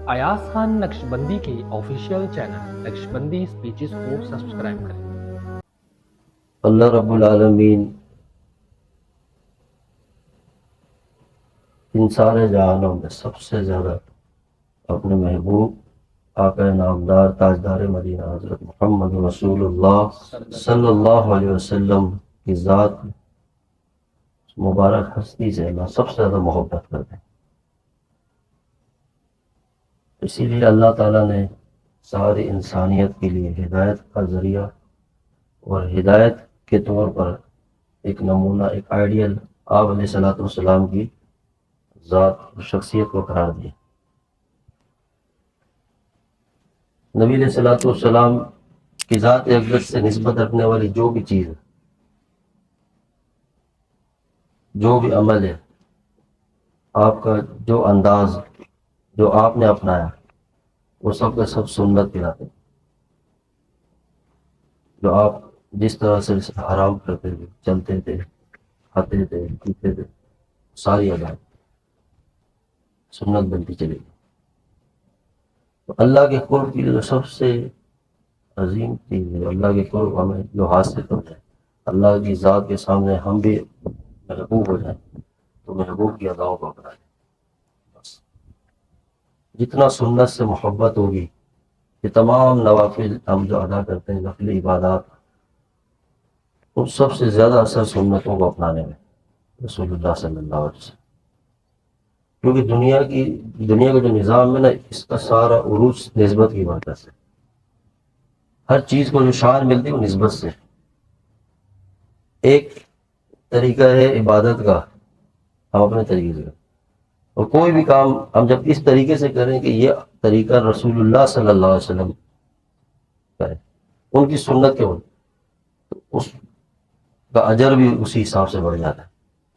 ایاز خان نقشبندی کے official channel Naqshbandi speeches کو subscribe کریں۔ اللہ رب العالمین انسان جہانوں میں سب سے زیادہ اپنے محبوب آقا نامدار تاجدار مدینہ حضرت محمد رسول اللہ صلی اللہ علیہ وسلم کی ذات مبارک ہستی سے اللہ سب سے زیادہ محبت کرتے ہیں۔ اسی لیے اللہ تعالیٰ نے ساری انسانیت کے لیے ہدایت کا ذریعہ اور ہدایت کے طور پر ایک نمونہ، ایک آئیڈیل آپ علیہ الصلوۃ والسلام کی ذات اور شخصیت کو قرار دیا۔ نبی علیہ الصلوۃ والسلام کی ذات اقدس سے نسبت رکھنے والی جو بھی چیز ہے، جو بھی عمل ہے، آپ کا جو انداز جو آپ نے اپنایا، وہ سب کا سب سنت کہلاتے ہیں۔ جو آپ جس طرح سے آرام کرتے تھے، چلتے تھے، کھاتے تھے، پیتے تھے، ساری عادات سنت بنتی چلی گئی۔ تو اللہ کے قرب کی جو سب سے عظیم چیز ہے، اللہ کے قرب ہمیں جو حاصل ہوتا ہے، اللہ کی ذات کے سامنے ہم بھی محبوب ہو جائیں تو محبوب کی اداؤں کو اپنائیں۔ بس جتنا سنت سے محبت ہوگی، یہ تمام نوافل ہم جو ادا کرتے ہیں، نفل عبادات، ان سب سے زیادہ اثر سنتوں کو اپنانے میں رسول اللہ صلی اللہ علیہ وسلم۔ کیونکہ دنیا کا جو نظام ہے نا، اس کا سارا عروج نسبت کی برکت سے، ہر چیز کو جو شان ملتی ہے وہ نسبت سے۔ ایک طریقہ ہے عبادت کا، ہم اپنے طریقے سے، اور کوئی بھی کام ہم جب اس طریقے سے کریں کہ یہ طریقہ رسول اللہ صلی اللہ علیہ وسلم کرے، ان کی سنت کے ہو، تو اس کا اجر بھی اسی حساب سے بڑھ جاتا ہے۔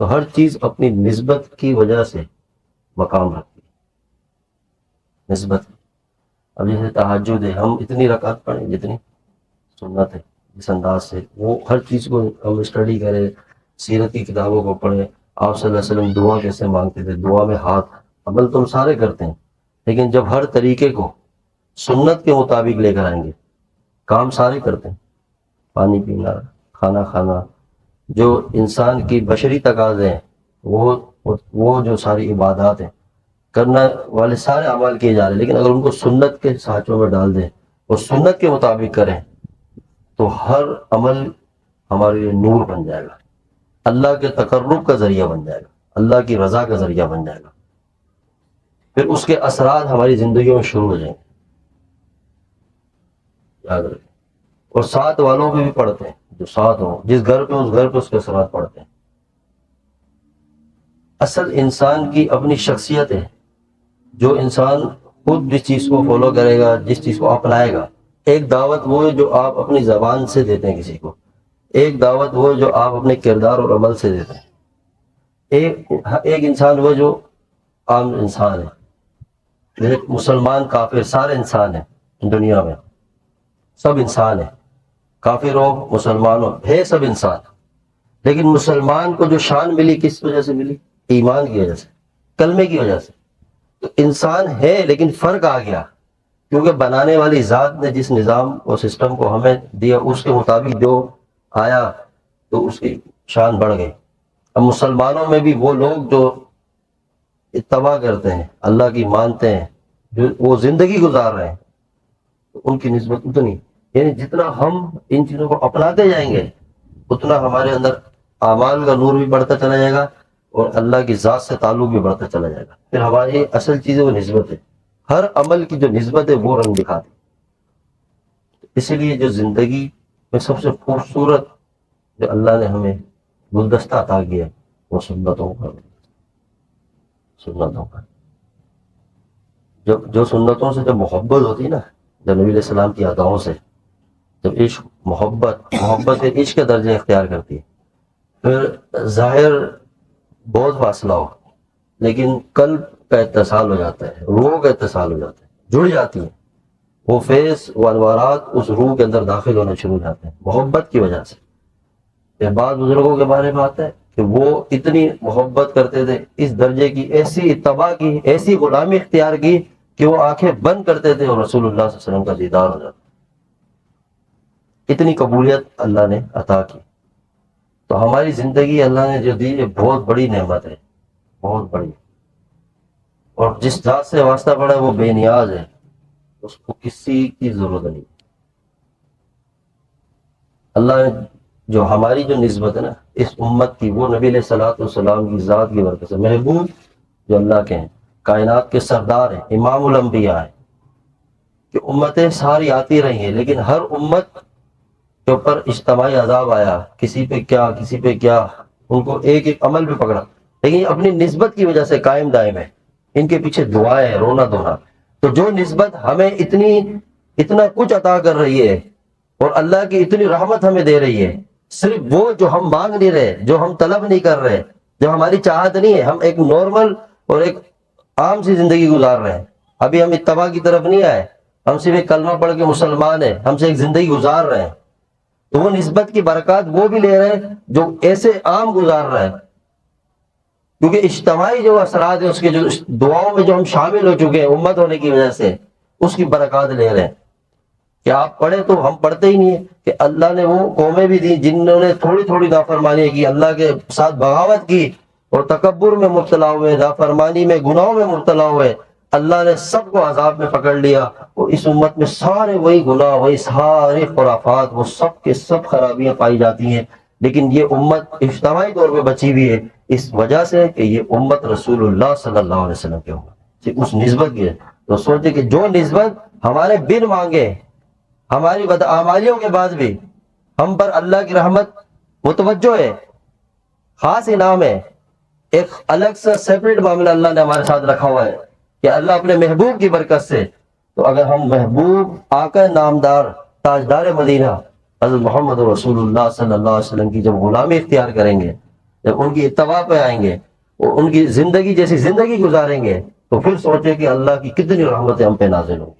تو ہر چیز اپنی نسبت کی وجہ سے مقام رکھتی ہے، نسبت۔ اب جیسے تہجد ہے، ہم اتنی رکعت پڑھیں جتنی سنت ہے، اس انداز سے وہ ہر چیز کو ہم اسٹڈی کریں، سیرت کی کتابوں کو پڑھیں، آپ صلی اللہ علیہ وسلم دعا کیسے مانگتے تھے، دعا میں ہاتھ، عمل تو ہم سارے کرتے ہیں، لیکن جب ہر طریقے کو سنت کے مطابق لے کر آئیں گے، کام سارے کرتے ہیں، پانی پینا، کھانا کھانا، جو انسان کی بشری تقاضے ہیں، وہ جو ساری عبادات ہیں، کرنے والے سارے اعمال کیے جا رہے ہیں، لیکن اگر ان کو سنت کے سانچوں میں ڈال دیں اور سنت کے مطابق کریں تو ہر عمل ہمارے لیے نور بن جائے گا، اللہ کے تقرب کا ذریعہ بن جائے گا، اللہ کی رضا کا ذریعہ بن جائے گا، پھر اس کے اثرات ہماری زندگیوں میں شروع ہو جائیں گے، یاد رکھیں۔ اور ساتھ والوں پہ بھی پڑتے ہیں، جو ساتھ ہوں، جس گھر پہ اس گھر پہ اس کے اثرات پڑتے ہیں۔ اصل انسان کی اپنی شخصیت ہے، جو انسان خود جس چیز کو فالو کرے گا، جس چیز کو اپنائے گا۔ ایک دعوت وہ ہے جو آپ اپنی زبان سے دیتے ہیں کسی کو، ایک دعوت وہ ہے جو آپ اپنے کردار اور عمل سے دیتے ہیں، ایک انسان وہ جو عام انسان ہے، ایک مسلمان کافر، سارے انسان ہیں دنیا میں، سب انسان ہیں، کافر ہو مسلمان ہو، ہے سب انسان۔ لیکن مسلمان کو جو شان ملی کس وجہ سے ملی؟ ایمان کی وجہ سے، کلمے کی وجہ سے۔ تو انسان ہے لیکن فرق آ گیا، کیونکہ بنانے والی ذات نے جس نظام اور سسٹم کو ہمیں دیا، اس کے مطابق جو آیا تو اس کی شان بڑھ گئی۔ اب مسلمانوں میں بھی وہ لوگ جو اتباع کرتے ہیں، اللہ کی مانتے ہیں، جو وہ زندگی گزار رہے ہیں، تو ان کی نسبت اتنی، یعنی جتنا ہم ان چیزوں کو اپناتے جائیں گے اتنا ہمارے اندر اعمال کا نور بھی بڑھتا چلا جائے گا اور اللہ کی ذات سے تعلق بھی بڑھتا چلا جائے گا۔ پھر ہماری اصل چیز ہے وہ نسبت ہے، ہر عمل کی جو نسبت ہے وہ رنگ دکھاتی۔ اسی لیے جو زندگی میں سب سے خوبصورت جو اللہ نے ہمیں گلدستہ عطا کیا ہے وہ سنتوں کا، سنتوں کا۔ جو سنتوں سے جب محبت ہوتی ہے نا، جب نبی علیہ السلام کی اداؤں سے جب عشق، محبت سے عشق کے درجے اختیار کرتی ہے، پھر ظاہر بہت فاصلہ ہو لیکن قلب کا اتصال ہو جاتا ہے، روح کا اتصال ہو جاتا ہے، جڑ جاتی ہیں وہ فیض و انوارات، اس روح کے اندر داخل ہونا شروع ہو جاتے ہیں محبت کی وجہ سے۔ یہ بعض بزرگوں کے بارے میں آتا ہے کہ وہ اتنی محبت کرتے تھے، اس درجے کی ایسی اتباع کی، ایسی غلامی اختیار کی کہ وہ آنکھیں بند کرتے تھے اور رسول اللہ صلی اللہ علیہ وسلم کا دیدار ہو جاتا. اتنی قبولیت اللہ نے عطا کی. تو ہماری زندگی اللہ نے جو دی یہ بہت بڑی نعمت ہے، بہت بڑی. اور جس ذات سے واسطہ پڑا ہے وہ بے نیاز ہے، اس کو کسی کی ضرورت نہیں. اللہ نے جو ہماری جو نسبت ہے نا اس امت کی، وہ نبی علیہ الصلوۃ والسلام کی ذات کی برکت سے. محبوب جو اللہ کے ہیں، کائنات کے سردار ہیں، امام الانبیاء ہیں، کہ امتیں ساری آتی رہی ہیں لیکن ہر امت کے اوپر اجتماعی عذاب آیا، کسی پہ کیا کسی پہ کیا، ان کو ایک ایک عمل پہ پکڑا، لیکن یہ اپنی نسبت کی وجہ سے قائم دائم ہے. ان کے پیچھے دعائیں رونا دھونا. تو جو نسبت ہمیں اتنا کچھ عطا کر رہی ہے اور اللہ کی اتنی رحمت ہمیں دے رہی ہے، صرف وہ جو ہم مانگ نہیں رہے، جو ہم طلب نہیں کر رہے، جو ہماری چاہت نہیں ہے، ہم ایک نارمل اور ایک عام سی زندگی گزار رہے ہیں. ابھی ہم اتباع کی طرف نہیں آئے، ہم صرف ایک کلمہ پڑھ کے مسلمان ہیں، ہم سے ایک زندگی گزار رہے ہیں. تو وہ نسبت کی برکات وہ بھی لے رہے ہیں جو ایسے عام گزار رہے ہیں، کیونکہ اجتماعی جو اثرات ہیں اس کے جو دعاؤں میں جو ہم شامل ہو چکے ہیں امت ہونے کی وجہ سے، اس کی برکات لے رہے ہیں. کہ آپ پڑھیں تو ہم پڑھتے ہی نہیں ہیں. کہ اللہ نے وہ قومیں بھی دی جنہوں نے تھوڑی تھوڑی نافرمانی کی، اللہ کے ساتھ بغاوت کی اور تکبر میں مبتلا ہوئے، نافرمانی میں، گناہوں میں مبتلا ہوئے، اللہ نے سب کو عذاب میں پکڑ لیا. اور اس امت میں سارے وہی گناہ، وہی سارے خرافات، وہ سب کے سب خرابیاں پائی جاتی ہیں. لیکن یہ امت اجتماعی طور پہ بچی ہوئی ہے اس وجہ سے کہ یہ امت رسول اللہ صلی اللہ علیہ وسلم کی امت اس نسبت کی ہے. تو سوچے کہ جو نسبت ہمارے بن مانگے، ہماری بدعمالیوں کے بعد بھی ہم پر اللہ کی رحمت متوجہ ہے، خاص انعام ہے، ایک الگ سا سیپریٹ معاملہ اللہ نے ہمارے ساتھ رکھا ہوا ہے کہ اللہ اپنے محبوب کی برکت سے. تو اگر ہم محبوب آقا نامدار تاجدار مدینہ حضرت محمد رسول اللہ صلی اللہ علیہ وسلم کی جب غلامی اختیار کریں گے، جب ان کی اتباع پہ آئیں گے اور ان کی زندگی جیسی زندگی گزاریں گے، تو پھر سوچیں کہ اللہ کی کتنی رحمتیں ہم پہ نازل ہوں.